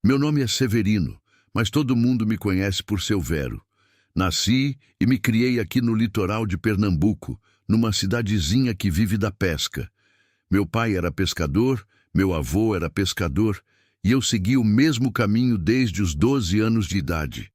Meu nome é Severino, mas todo mundo me conhece por Seu Vero. Nasci e me criei aqui no litoral de Pernambuco, numa cidadezinha que vive da pesca. Meu pai era pescador, meu avô era pescador, e eu segui o mesmo caminho desde os 12 anos de idade.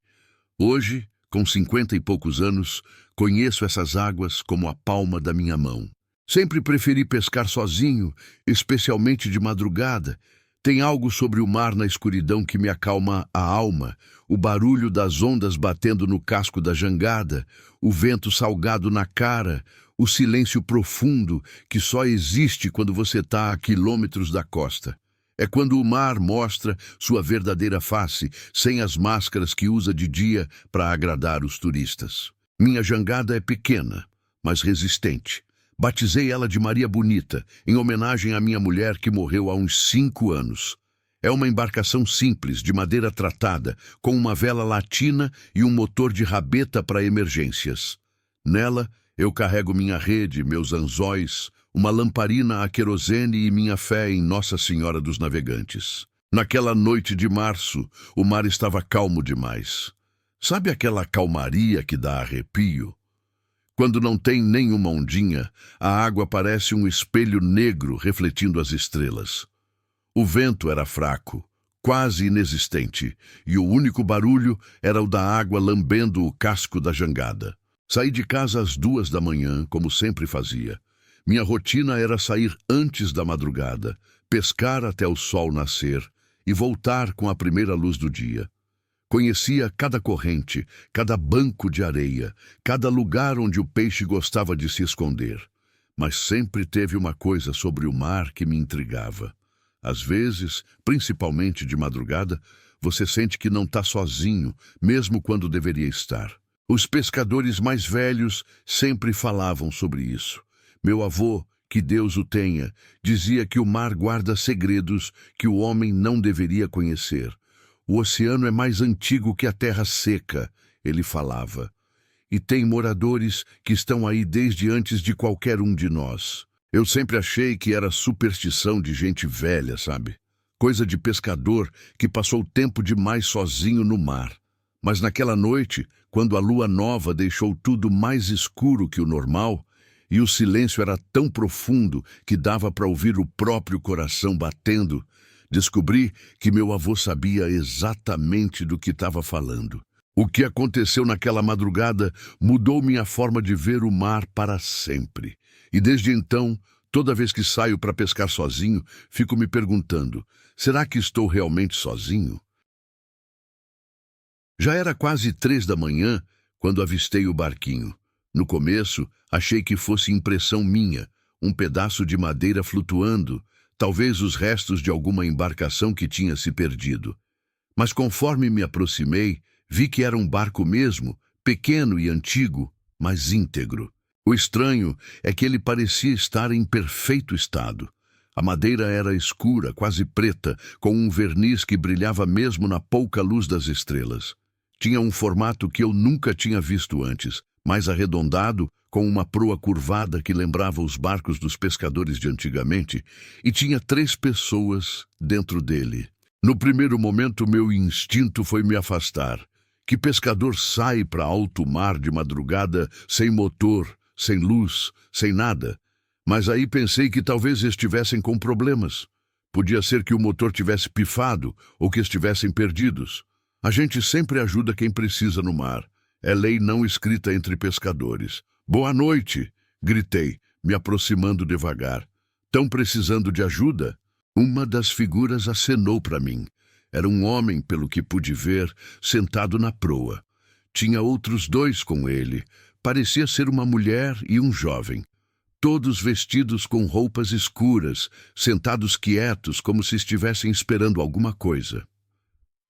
Hoje, com 50 e poucos anos, conheço essas águas como a palma da minha mão. Sempre preferi pescar sozinho, especialmente de madrugada. Tem algo sobre o mar na escuridão que me acalma a alma, o barulho das ondas batendo no casco da jangada, o vento salgado na cara, o silêncio profundo que só existe quando você está a quilômetros da costa. É quando o mar mostra sua verdadeira face, sem as máscaras que usa de dia para agradar os turistas. Minha jangada é pequena, mas resistente. Batizei ela de Maria Bonita, em homenagem à minha mulher que morreu há uns 5 anos. É uma embarcação simples, de madeira tratada, com uma vela latina e um motor de rabeta para emergências. Nela, eu carrego minha rede, meus anzóis, uma lamparina a querosene e minha fé em Nossa Senhora dos Navegantes. Naquela noite de março, o mar estava calmo demais. Sabe aquela calmaria que dá arrepio? Quando não tem nenhuma ondinha, a água parece um espelho negro refletindo as estrelas. O vento era fraco, quase inexistente, e o único barulho era o da água lambendo o casco da jangada. Saí de casa às 2 da manhã, como sempre fazia. Minha rotina era sair antes da madrugada, pescar até o sol nascer e voltar com a primeira luz do dia. Conhecia cada corrente, cada banco de areia, cada lugar onde o peixe gostava de se esconder. Mas sempre teve uma coisa sobre o mar que me intrigava. Às vezes, principalmente de madrugada, você sente que não está sozinho, mesmo quando deveria estar. Os pescadores mais velhos sempre falavam sobre isso. Meu avô, que Deus o tenha, dizia que o mar guarda segredos que o homem não deveria conhecer. O oceano é mais antigo que a terra seca, ele falava. E tem moradores que estão aí desde antes de qualquer um de nós. Eu sempre achei que era superstição de gente velha, sabe? Coisa de pescador que passou tempo demais sozinho no mar. Mas naquela noite, quando a lua nova deixou tudo mais escuro que o normal, e o silêncio era tão profundo que dava para ouvir o próprio coração batendo, descobri que meu avô sabia exatamente do que estava falando. O que aconteceu naquela madrugada mudou minha forma de ver o mar para sempre. E desde então, toda vez que saio para pescar sozinho, fico me perguntando, será que estou realmente sozinho? Já era quase 3 da manhã quando avistei o barquinho. No começo, achei que fosse impressão minha, um pedaço de madeira flutuando, talvez os restos de alguma embarcação que tinha se perdido. Mas conforme me aproximei, vi que era um barco mesmo, pequeno e antigo, mas íntegro. O estranho é que ele parecia estar em perfeito estado. A madeira era escura, quase preta, com um verniz que brilhava mesmo na pouca luz das estrelas. Tinha um formato que eu nunca tinha visto antes, mais arredondado, com uma proa curvada que lembrava os barcos dos pescadores de antigamente, e tinha 3 pessoas dentro dele. No primeiro momento, meu instinto foi me afastar. Que pescador sai para alto mar de madrugada sem motor, sem luz, sem nada? Mas aí pensei que talvez estivessem com problemas. Podia ser que o motor tivesse pifado ou que estivessem perdidos. A gente sempre ajuda quem precisa no mar. É lei não escrita entre pescadores. «Boa noite!» gritei, me aproximando devagar. «Tão precisando de ajuda?» Uma das figuras acenou para mim. Era um homem, pelo que pude ver, sentado na proa. Tinha outros 2 com ele. Parecia ser uma mulher e um jovem. Todos vestidos com roupas escuras, sentados quietos, como se estivessem esperando alguma coisa.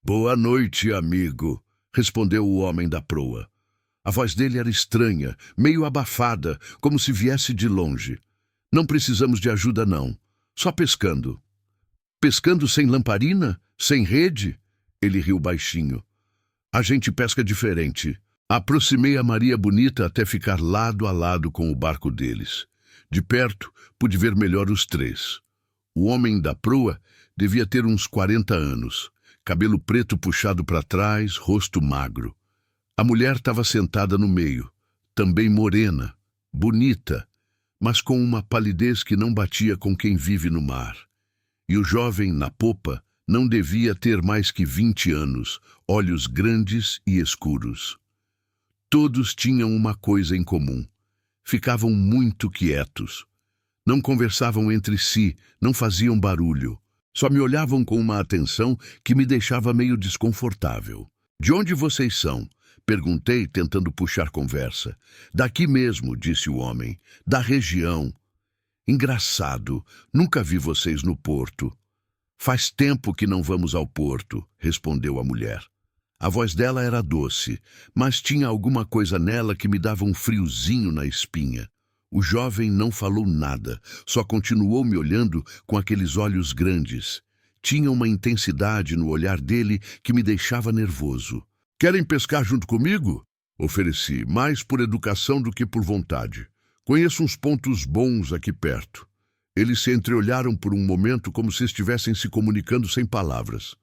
«Boa noite, amigo!» respondeu o homem da proa. A voz dele era estranha, meio abafada, como se viesse de longe. «Não precisamos de ajuda, não. Só pescando.» «Pescando sem lamparina? Sem rede?» Ele riu baixinho. «A gente pesca diferente.» Aproximei a Maria Bonita até ficar lado a lado com o barco deles. De perto, pude ver melhor os 3. O homem da proa devia ter uns 40 anos. cabelo preto puxado para trás, rosto magro. A mulher estava sentada no meio, também morena, bonita, mas com uma palidez que não batia com quem vive no mar. E o jovem, na popa, não devia ter mais que 20 anos, olhos grandes e escuros. Todos tinham uma coisa em comum. Ficavam muito quietos. Não conversavam entre si, não faziam barulho. Só me olhavam com uma atenção que me deixava meio desconfortável. "De onde vocês são?" perguntei, tentando puxar conversa. "Daqui mesmo", disse o homem. "Da região." "Engraçado, nunca vi vocês no porto." "Faz tempo que não vamos ao porto", respondeu a mulher. A voz dela era doce, mas tinha alguma coisa nela que me dava um friozinho na espinha. O jovem não falou nada, só continuou me olhando com aqueles olhos grandes. Tinha uma intensidade no olhar dele que me deixava nervoso. "Querem pescar junto comigo?" ofereci, mais por educação do que por vontade. "Conheço uns pontos bons aqui perto." Eles se entreolharam por um momento como se estivessem se comunicando sem palavras.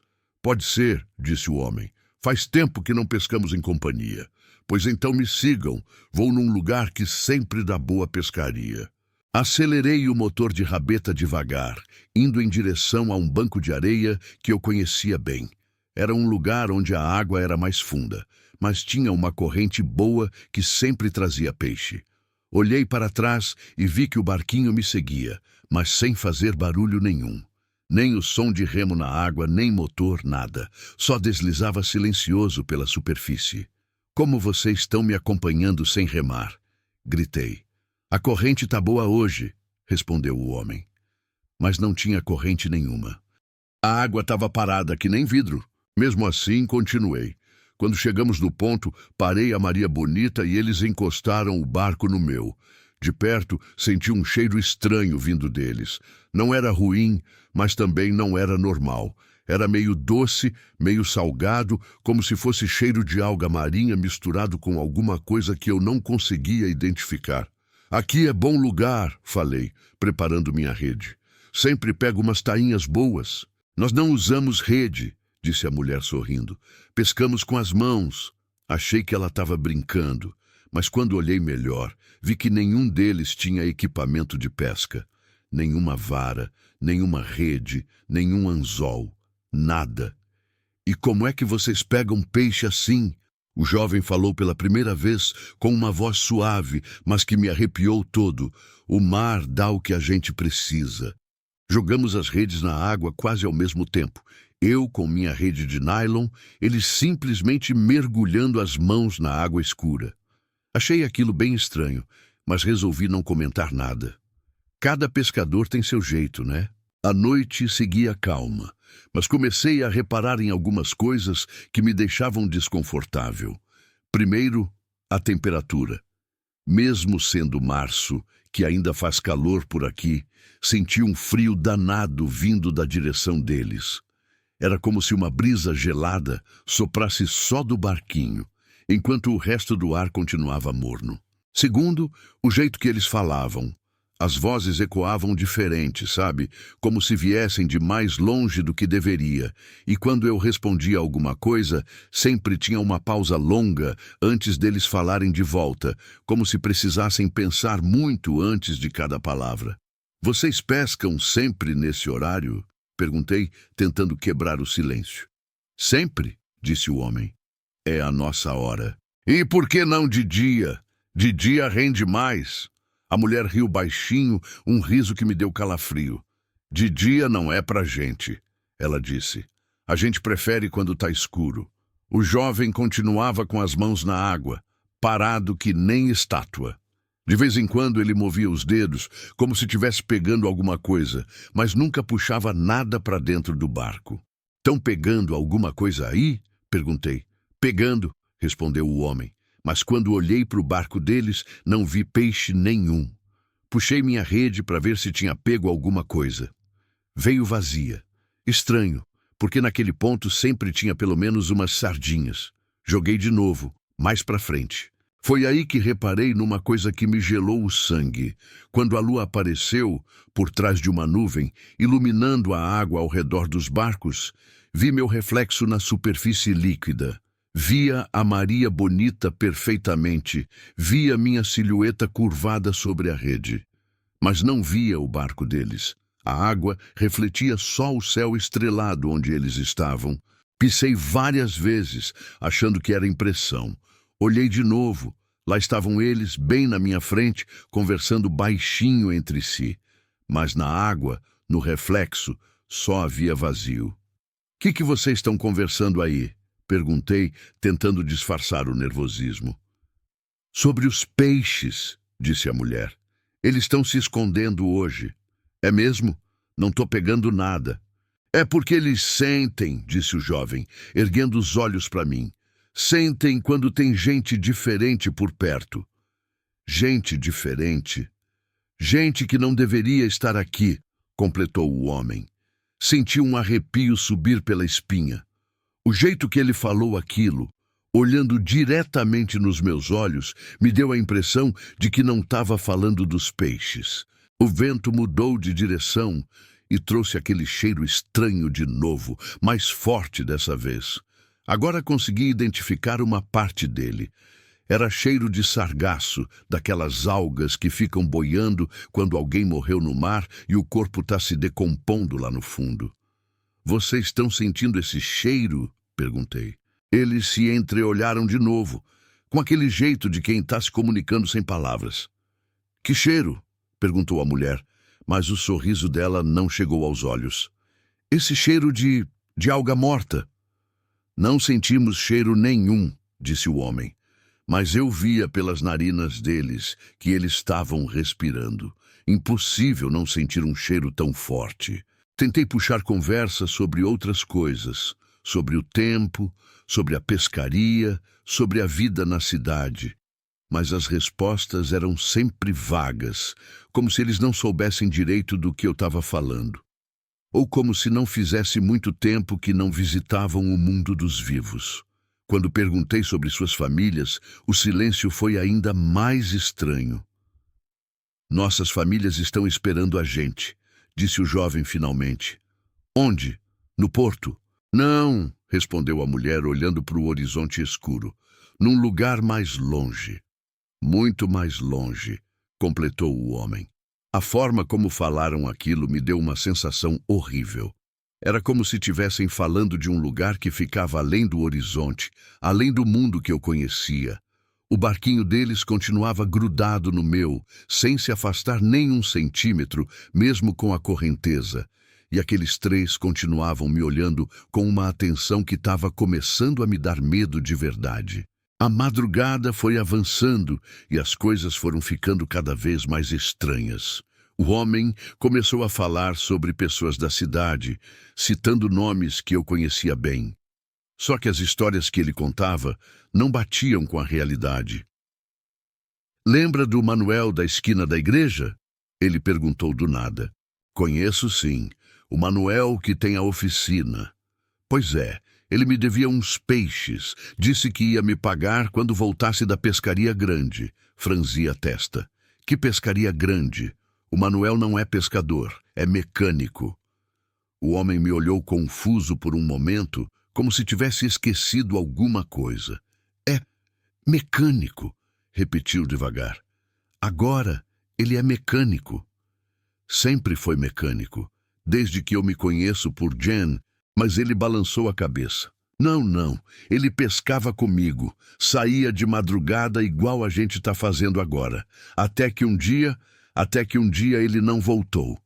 "Pode ser", disse o homem. "Faz tempo que não pescamos em companhia. Pois então me sigam, vou num lugar que sempre dá boa pescaria." Acelerei o motor de rabeta devagar, indo em direção a um banco de areia que eu conhecia bem. Era um lugar onde a água era mais funda, mas tinha uma corrente boa que sempre trazia peixe. Olhei para trás e vi que o barquinho me seguia, mas sem fazer barulho nenhum. Nem o som de remo na água, nem motor, nada. Só deslizava silencioso pela superfície. "Como vocês estão me acompanhando sem remar?" gritei. "A corrente tá boa hoje", respondeu o homem. Mas não tinha corrente nenhuma. A água estava parada que nem vidro. Mesmo assim, continuei. Quando chegamos no ponto, parei a Maria Bonita e eles encostaram o barco no meu. De perto, senti um cheiro estranho vindo deles. Não era ruim, mas também não era normal. Era meio doce, meio salgado, como se fosse cheiro de alga marinha misturado com alguma coisa que eu não conseguia identificar. "Aqui é bom lugar", falei, preparando minha rede. "Sempre pego umas tainhas boas." "Nós não usamos rede", disse a mulher sorrindo. "Pescamos com as mãos." Achei que ela estava brincando, mas quando olhei melhor, vi que nenhum deles tinha equipamento de pesca. Nenhuma vara, nenhuma rede, nenhum anzol. Nada. "E como é que vocês pegam peixe assim?" O jovem falou pela primeira vez com uma voz suave, mas que me arrepiou todo. "O mar dá o que a gente precisa." Jogamos as redes na água quase ao mesmo tempo. Eu com minha rede de nylon, eles simplesmente mergulhando as mãos na água escura. Achei aquilo bem estranho, mas resolvi não comentar nada. Cada pescador tem seu jeito, né? A noite seguia calma, mas comecei a reparar em algumas coisas que me deixavam desconfortável. Primeiro, a temperatura. Mesmo sendo março, que ainda faz calor por aqui, senti um frio danado vindo da direção deles. Era como se uma brisa gelada soprasse só do barquinho, enquanto o resto do ar continuava morno. Segundo, o jeito que eles falavam. As vozes ecoavam diferente, sabe? Como se viessem de mais longe do que deveria. E quando eu respondia alguma coisa, sempre tinha uma pausa longa antes deles falarem de volta, como se precisassem pensar muito antes de cada palavra. "Vocês pescam sempre nesse horário?" perguntei, tentando quebrar o silêncio. "Sempre", disse o homem. "É a nossa hora." "E por que não de dia? De dia rende mais." A mulher riu baixinho, um riso que me deu calafrio. "De dia não é pra gente", ela disse. "A gente prefere quando tá escuro." O jovem continuava com as mãos na água, parado que nem estátua. De vez em quando ele movia os dedos, como se estivesse pegando alguma coisa, mas nunca puxava nada para dentro do barco. "Estão pegando alguma coisa aí?" perguntei. "Pegando", respondeu o homem. Mas quando olhei para o barco deles, não vi peixe nenhum. Puxei minha rede para ver se tinha pego alguma coisa. Veio vazia. Estranho, porque naquele ponto sempre tinha pelo menos umas sardinhas. Joguei de novo, mais para frente. Foi aí que reparei numa coisa que me gelou o sangue. Quando a lua apareceu, por trás de uma nuvem, iluminando a água ao redor dos barcos, Vi meu reflexo na superfície líquida. Via a Maria Bonita perfeitamente. Via minha silhueta curvada sobre a rede. Mas não via o barco deles. A água refletia só o céu estrelado onde eles estavam. Pisei várias vezes, achando que era impressão. Olhei de novo. Lá estavam eles, bem na minha frente, conversando baixinho entre si. Mas na água, no reflexo, só havia vazio. Que vocês estão conversando aí? Perguntei, tentando disfarçar o nervosismo. Sobre os peixes, disse a mulher. Eles estão se escondendo hoje. É mesmo? Não estou pegando nada. É porque eles sentem, disse o jovem, erguendo os olhos para mim. Sentem quando tem gente diferente por perto. Gente diferente? Gente que não deveria estar aqui, completou o homem. Senti um arrepio subir pela espinha. O jeito que ele falou aquilo, olhando diretamente nos meus olhos, me deu a impressão de que não estava falando dos peixes. O vento mudou de direção e trouxe aquele cheiro estranho de novo, mais forte dessa vez. Agora consegui identificar uma parte dele. Era cheiro de sargaço, daquelas algas que ficam boiando quando alguém morreu no mar e o corpo está se decompondo lá no fundo. Vocês estão sentindo esse cheiro? Perguntei. Eles se entreolharam de novo, com aquele jeito de quem está se comunicando sem palavras. Que cheiro? Perguntou a mulher, mas o sorriso dela não chegou aos olhos. Esse cheiro de alga morta. Não sentimos cheiro nenhum, disse o homem, mas eu via pelas narinas deles que eles estavam respirando. Impossível não sentir um cheiro tão forte. Tentei puxar conversa sobre outras coisas, sobre o tempo, sobre a pescaria, sobre a vida na cidade. Mas as respostas eram sempre vagas, como se eles não soubessem direito do que eu estava falando. Ou como se não fizesse muito tempo que não visitavam o mundo dos vivos. Quando perguntei sobre suas famílias, o silêncio foi ainda mais estranho. Nossas famílias estão esperando a gente, disse o jovem finalmente. Onde? No porto? Não, respondeu a mulher olhando para o horizonte escuro. Num lugar mais longe. Muito mais longe, completou o homem. A forma como falaram aquilo me deu uma sensação horrível. Era como se estivessem falando de um lugar que ficava além do horizonte, além do mundo que eu conhecia. O barquinho deles continuava grudado no meu, sem se afastar nem um centímetro, mesmo com a correnteza. E aqueles três continuavam me olhando com uma atenção que estava começando a me dar medo de verdade. A madrugada foi avançando e as coisas foram ficando cada vez mais estranhas. O homem começou a falar sobre pessoas da cidade, citando nomes que eu conhecia bem. Só que as histórias que ele contava não batiam com a realidade. Lembra do Manuel da esquina da igreja? Ele perguntou do nada. Conheço sim, o Manuel que tem a oficina. Pois é. Ele me devia uns peixes. Disse que ia me pagar quando voltasse da pescaria grande. Franzi a testa. Que pescaria grande? O Manuel não é pescador, é mecânico. O homem me olhou confuso por um momento, como se tivesse esquecido alguma coisa. É mecânico, repetiu devagar. Agora ele é mecânico. Sempre foi mecânico, desde que eu me conheço por Jen. Mas ele balançou a cabeça. Não, ele pescava comigo, saía de madrugada igual a gente está fazendo agora, até que um dia ele não voltou.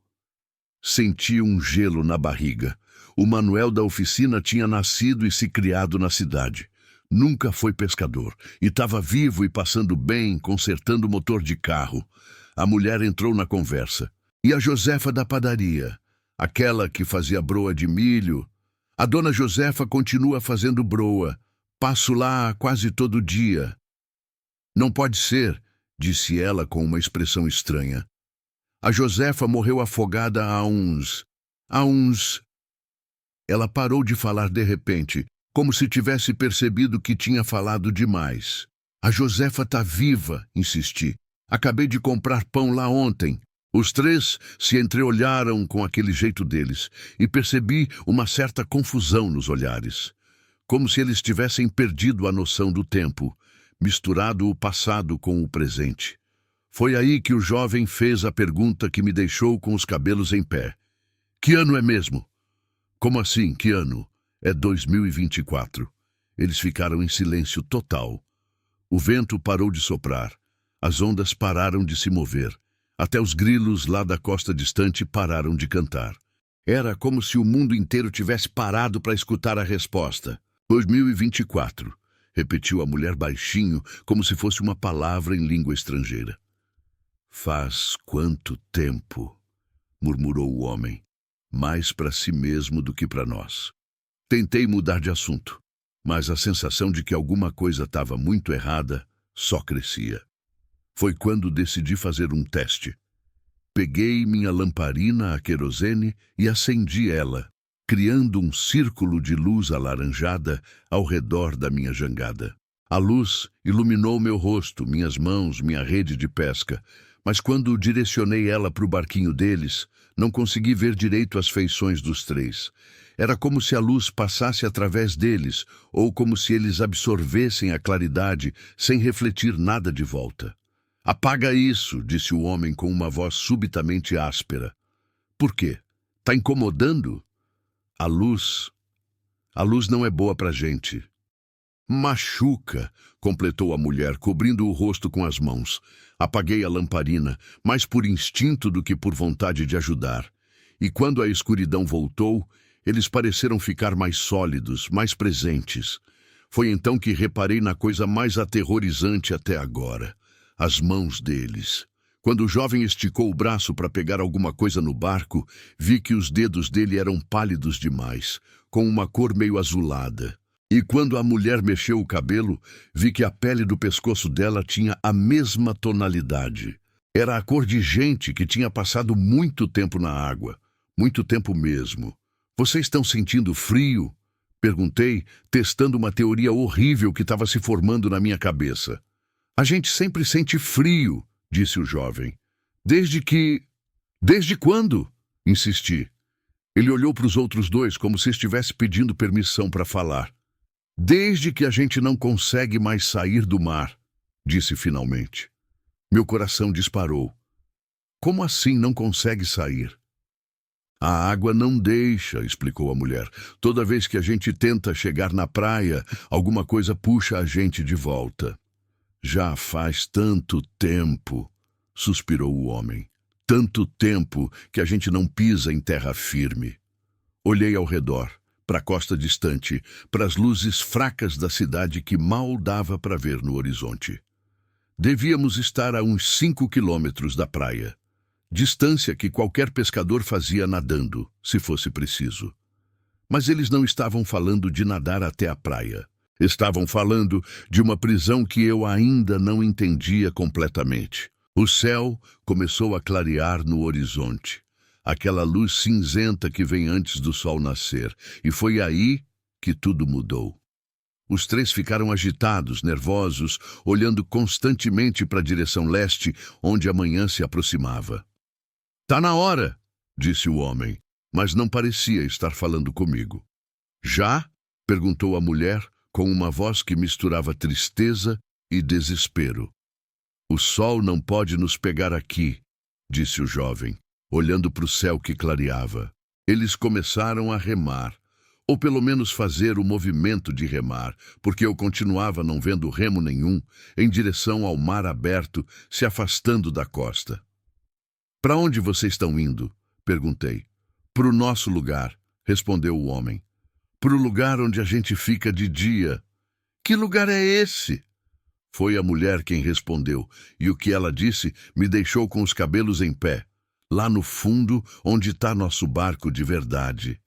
Senti um gelo na barriga. O Manuel da oficina tinha nascido e se criado na cidade. Nunca foi pescador, e estava vivo e passando bem, consertando motor de carro. A mulher entrou na conversa. E a Josefa da padaria? Aquela que fazia broa de milho? A dona Josefa continua fazendo broa. Passo lá quase todo dia. Não pode ser, disse ela com uma expressão estranha. A Josefa morreu afogada há uns... Ela parou de falar de repente, como se tivesse percebido que tinha falado demais. A Josefa está viva, insisti. Acabei de comprar pão lá ontem. Os três se entreolharam com aquele jeito deles e percebi uma certa confusão nos olhares, como se eles tivessem perdido a noção do tempo, misturado o passado com o presente. Foi aí que o jovem fez a pergunta que me deixou com os cabelos em pé. Que ano é mesmo? Como assim, que ano? É 2024. Eles ficaram em silêncio total. O vento parou de soprar. As ondas pararam de se mover. Até os grilos lá da costa distante pararam de cantar. Era como se o mundo inteiro tivesse parado para escutar a resposta. 2024, repetiu a mulher baixinho, como se fosse uma palavra em língua estrangeira. Faz quanto tempo? Murmurou o homem, mais para si mesmo do que para nós. Tentei mudar de assunto, mas a sensação de que alguma coisa estava muito errada só crescia. Foi quando decidi fazer um teste. Peguei minha lamparina a querosene e acendi ela, criando um círculo de luz alaranjada ao redor da minha jangada. A luz iluminou meu rosto, minhas mãos, minha rede de pesca, mas quando direcionei ela para o barquinho deles, não consegui ver direito as feições dos três. Era como se a luz passasse através deles, ou como se eles absorvessem a claridade sem refletir nada de volta. Apaga isso, disse o homem com uma voz subitamente áspera. Por quê? Tá incomodando? A luz não é boa pra gente. Machuca, completou a mulher, cobrindo o rosto com as mãos. Apaguei a lamparina, mais por instinto do que por vontade de ajudar. E quando a escuridão voltou, eles pareceram ficar mais sólidos, mais presentes. Foi então que reparei na coisa mais aterrorizante até agora. As mãos deles. Quando o jovem esticou o braço para pegar alguma coisa no barco, vi que os dedos dele eram pálidos demais, com uma cor meio azulada. E quando a mulher mexeu o cabelo, vi que a pele do pescoço dela tinha a mesma tonalidade. Era a cor de gente que tinha passado muito tempo na água. Muito tempo mesmo. Vocês estão sentindo frio? Perguntei, testando uma teoria horrível que estava se formando na minha cabeça. A gente sempre sente frio, disse o jovem. Desde quando? Insisti. Ele olhou para os outros dois como se estivesse pedindo permissão para falar. Desde que a gente não consegue mais sair do mar, disse finalmente. Meu coração disparou. Como assim não consegue sair? A água não deixa, explicou a mulher. Toda vez que a gente tenta chegar na praia, alguma coisa puxa a gente de volta. Já faz tanto tempo, suspirou o homem. Tanto tempo que a gente não pisa em terra firme. Olhei ao redor, para a costa distante, para as luzes fracas da cidade que mal dava para ver no horizonte. Devíamos estar a uns 5 quilômetros da praia. Distância que qualquer pescador fazia nadando, se fosse preciso. Mas eles não estavam falando de nadar até a praia. Estavam falando de uma prisão que eu ainda não entendia completamente. O céu começou a clarear no horizonte. Aquela luz cinzenta que vem antes do sol nascer. E foi aí que tudo mudou. Os três ficaram agitados, nervosos, olhando constantemente para a direção leste, onde a manhã se aproximava. Tá na hora, disse o homem, mas não parecia estar falando comigo. Já? Perguntou a mulher, com uma voz que misturava tristeza e desespero. O sol não pode nos pegar aqui, disse o jovem, olhando para o céu que clareava. Eles começaram a remar, ou pelo menos fazer o movimento de remar, porque eu continuava não vendo remo nenhum, em direção ao mar aberto, se afastando da costa. Para onde vocês estão indo? Perguntei. Para o nosso lugar, respondeu o homem. Para o lugar onde a gente fica de dia. Que lugar é esse? Foi a mulher quem respondeu, e o que ela disse me deixou com os cabelos em pé. Lá no fundo, onde está nosso barco de verdade.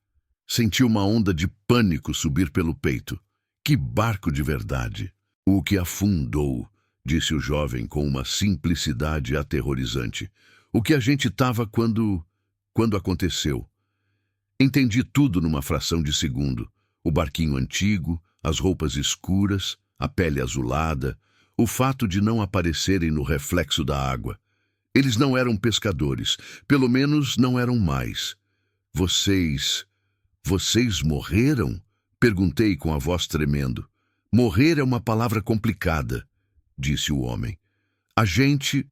Senti uma onda de pânico subir pelo peito. Que barco de verdade! O que afundou, disse o jovem com uma simplicidade aterrorizante. O que a gente estava quando aconteceu. Entendi tudo numa fração de segundo. O barquinho antigo, as roupas escuras, a pele azulada, o fato de não aparecerem no reflexo da água. Eles não eram pescadores, pelo menos não eram mais. Vocês morreram? Perguntei com a voz tremendo. Morrer é uma palavra complicada, disse o homem. A gente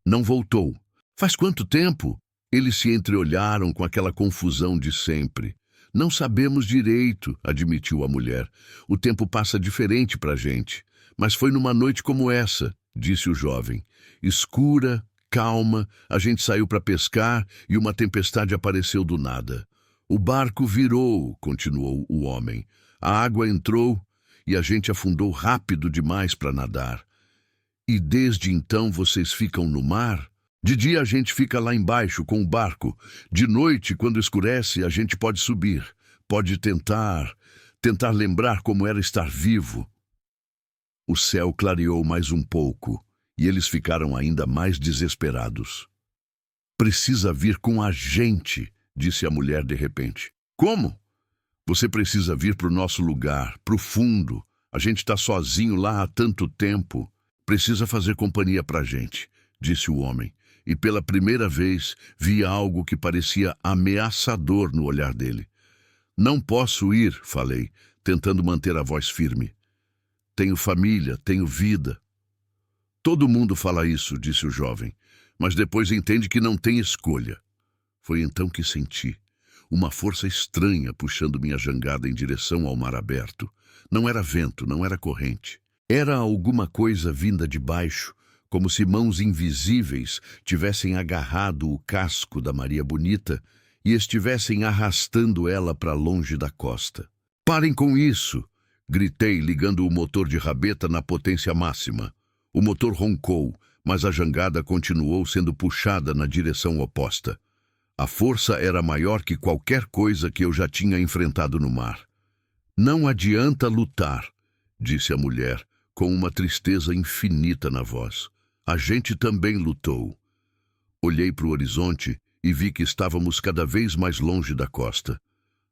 não voltou. Faz quanto tempo? Eles se entreolharam com aquela confusão de sempre. Não sabemos direito, admitiu a mulher. O tempo passa diferente para a gente. Mas foi numa noite como essa, disse o jovem. Escura, calma, a gente saiu para pescar e uma tempestade apareceu do nada. O barco virou, continuou o homem. A água entrou e a gente afundou rápido demais para nadar. E desde então vocês ficam no mar? De dia a gente fica lá embaixo com o barco. De noite, quando escurece, a gente pode subir. Pode tentar lembrar como era estar vivo. O céu clareou mais um pouco e eles ficaram ainda mais desesperados. Precisa vir com a gente, disse a mulher de repente. Como? Você precisa vir para o nosso lugar, para o fundo. A gente está sozinho lá há tanto tempo. Precisa fazer companhia para a gente, disse o homem. E pela primeira vez vi algo que parecia ameaçador no olhar dele. Não posso ir, falei, tentando manter a voz firme. Tenho família, tenho vida. Todo mundo fala isso, disse o jovem, mas depois entende que não tem escolha. Foi então que senti uma força estranha puxando minha jangada em direção ao mar aberto. Não era vento, não era corrente. Era alguma coisa vinda de baixo, como se mãos invisíveis tivessem agarrado o casco da Maria Bonita e estivessem arrastando ela para longe da costa. Parem com isso! Gritei, ligando o motor de rabeta na potência máxima. O motor roncou, mas a jangada continuou sendo puxada na direção oposta. A força era maior que qualquer coisa que eu já tinha enfrentado no mar. Não adianta lutar, disse a mulher, com uma tristeza infinita na voz. A gente também lutou. Olhei para o horizonte e vi que estávamos cada vez mais longe da costa.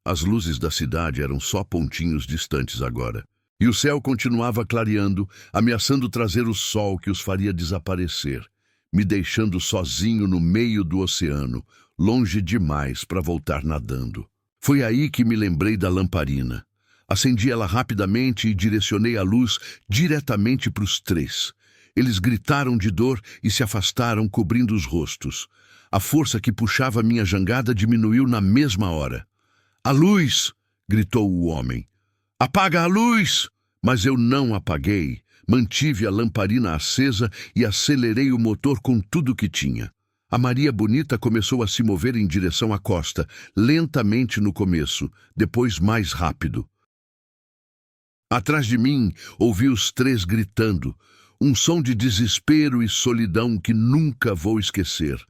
As luzes da cidade eram só pontinhos distantes agora. E o céu continuava clareando, ameaçando trazer o sol que os faria desaparecer, me deixando sozinho no meio do oceano, longe demais para voltar nadando. Foi aí que me lembrei da lamparina. Acendi ela rapidamente e direcionei a luz diretamente para os três. Eles gritaram de dor e se afastaram, cobrindo os rostos. A força que puxava minha jangada diminuiu na mesma hora. "A luz!" gritou o homem. "Apaga a luz!" Mas eu não apaguei. Mantive a lamparina acesa e acelerei o motor com tudo que tinha. A Maria Bonita começou a se mover em direção à costa, lentamente no começo, depois mais rápido. Atrás de mim, ouvi os três gritando, um som de desespero e solidão que nunca vou esquecer.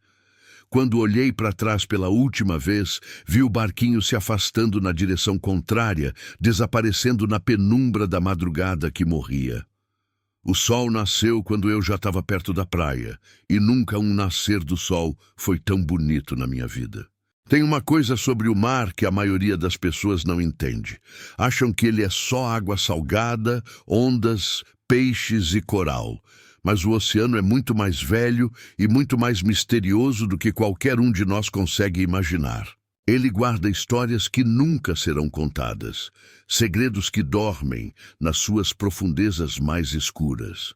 Quando olhei para trás pela última vez, vi o barquinho se afastando na direção contrária, desaparecendo na penumbra da madrugada que morria. O sol nasceu quando eu já estava perto da praia, e nunca um nascer do sol foi tão bonito na minha vida. Tem uma coisa sobre o mar que a maioria das pessoas não entende. Acham que ele é só água salgada, ondas, peixes e coral. Mas o oceano é muito mais velho e muito mais misterioso do que qualquer um de nós consegue imaginar. Ele guarda histórias que nunca serão contadas, segredos que dormem nas suas profundezas mais escuras.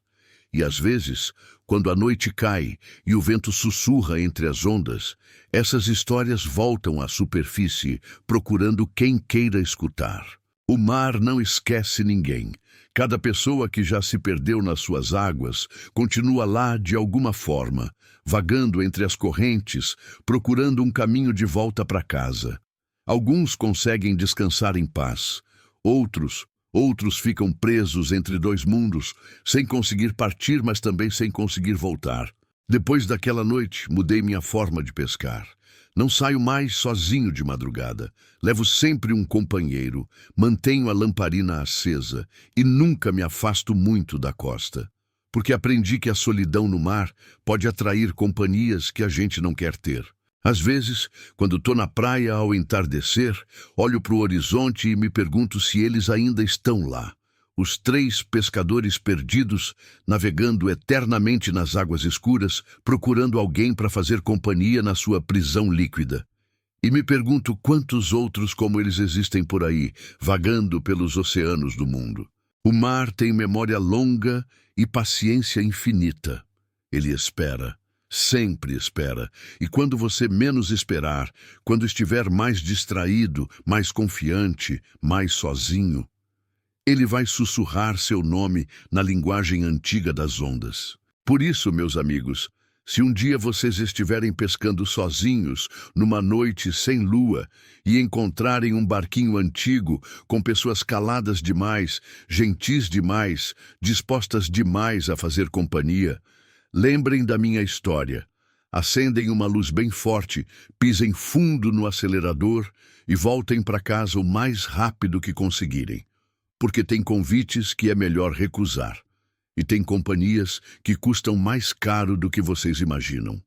E às vezes, quando a noite cai e o vento sussurra entre as ondas, essas histórias voltam à superfície, procurando quem queira escutar. O mar não esquece ninguém. Cada pessoa que já se perdeu nas suas águas continua lá de alguma forma, vagando entre as correntes, procurando um caminho de volta para casa. Alguns conseguem descansar em paz. Outros ficam presos entre dois mundos, sem conseguir partir, mas também sem conseguir voltar. Depois daquela noite, mudei minha forma de pescar. Não saio mais sozinho de madrugada. Levo sempre um companheiro, mantenho a lamparina acesa e nunca me afasto muito da costa. Porque aprendi que a solidão no mar pode atrair companhias que a gente não quer ter. Às vezes, quando estou na praia ao entardecer, olho para o horizonte e me pergunto se eles ainda estão lá. Os três pescadores perdidos, navegando eternamente nas águas escuras, procurando alguém para fazer companhia na sua prisão líquida. E me pergunto quantos outros como eles existem por aí, vagando pelos oceanos do mundo. O mar tem memória longa e paciência infinita. Ele espera, sempre espera, e quando você menos esperar, quando estiver mais distraído, mais confiante, mais sozinho, ele vai sussurrar seu nome na linguagem antiga das ondas. Por isso, meus amigos, se um dia vocês estiverem pescando sozinhos, numa noite sem lua, e encontrarem um barquinho antigo, com pessoas caladas demais, gentis demais, dispostas demais a fazer companhia, lembrem da minha história. Acendem uma luz bem forte, pisem fundo no acelerador e voltem para casa o mais rápido que conseguirem. Porque tem convites que é melhor recusar. E tem companhias que custam mais caro do que vocês imaginam.